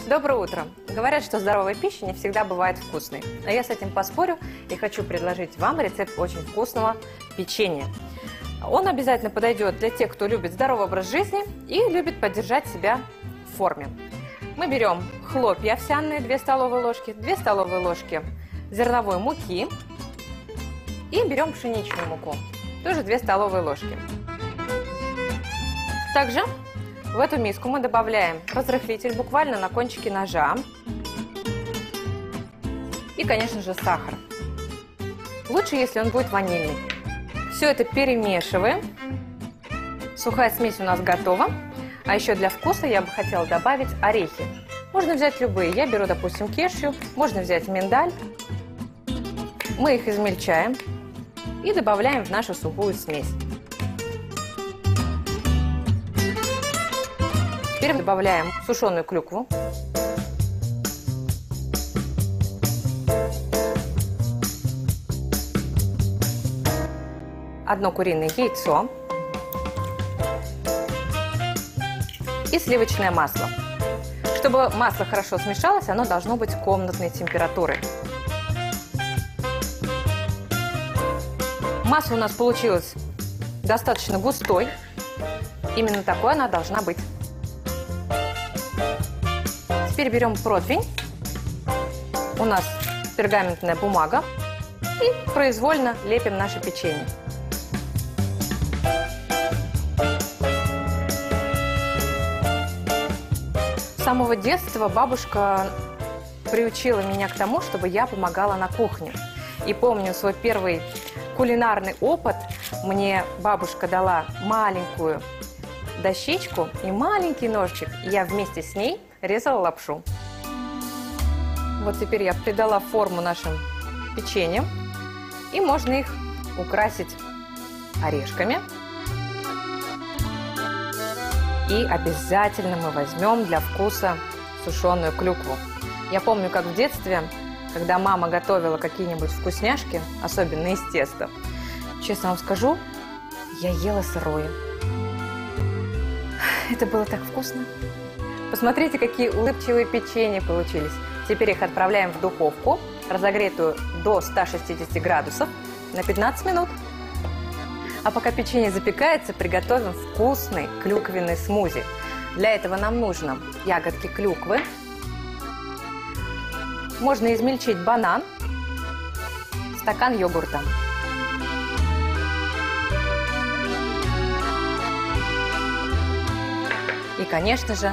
Доброе утро! Говорят, что здоровая пища не всегда бывает вкусной. А я с этим поспорю и хочу предложить вам рецепт очень вкусного печенья. Он обязательно подойдет для тех, кто любит здоровый образ жизни и любит поддержать себя в форме. Мы берем хлопья овсяные 2 столовые ложки, 2 столовые ложки зерновой муки и берем пшеничную муку, тоже 2 столовые ложки. Также в эту миску мы добавляем разрыхлитель буквально на кончике ножа и, конечно же, сахар. Лучше, если он будет ванильный. Все это перемешиваем. Сухая смесь у нас готова. А еще для вкуса я бы хотела добавить орехи. Можно взять любые. Я беру, допустим, кешью, можно взять миндаль. Мы их измельчаем и добавляем в нашу сухую смесь. Теперь добавляем сушеную клюкву. Одно куриное яйцо и сливочное масло. Чтобы масло хорошо смешалось, оно должно быть комнатной температуры. Масса у нас получилась достаточно густой. Именно такой она должна быть. Теперь берем противень. У нас пергаментная бумага. И произвольно лепим наше печенье. С самого детства бабушка приучила меня к тому, чтобы я помогала на кухне. И помню свой первый кулинарный опыт. Мне бабушка дала маленькую дощечку и маленький ножичек. И я вместе с ней резала лапшу. Вот теперь я придала форму нашим печеньям. И можно их украсить орешками. И обязательно мы возьмем для вкуса сушеную клюкву. Я помню, как в детстве, когда мама готовила какие-нибудь вкусняшки, особенно из теста, честно вам скажу, я ела сырое. Это было так вкусно. Посмотрите, какие улыбчивые печенья получились. Теперь их отправляем в духовку, разогретую до 160 градусов, на 15 минут. А пока печенье запекается, приготовим вкусный клюквенный смузи. Для этого нам нужно ягодки клюквы. Можно измельчить банан, стакан йогурта. И, конечно же,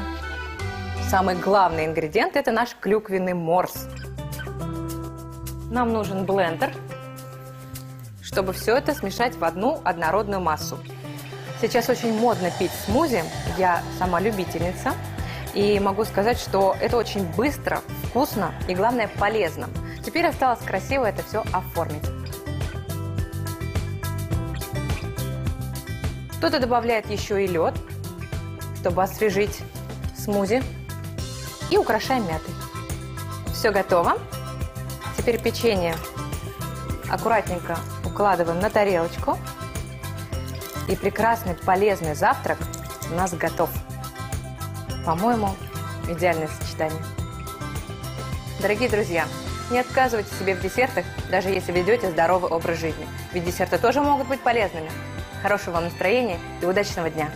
самый главный ингредиент – это наш клюквенный морс. Нам нужен блендер, чтобы все это смешать в одну однородную массу. Сейчас очень модно пить смузи, я сама любительница, и могу сказать, что это очень быстро, вкусно и, главное, полезно. Теперь осталось красиво это все оформить. Кто-то добавляет еще и лед, чтобы освежить смузи, и украшаем мятой. Все готово. Теперь печенье аккуратненько укладываем на тарелочку. И прекрасный полезный завтрак у нас готов. По-моему, идеальное сочетание. Дорогие друзья, не отказывайте себе в десертах, даже если ведете здоровый образ жизни. Ведь десерты тоже могут быть полезными. Хорошего вам настроения и удачного дня!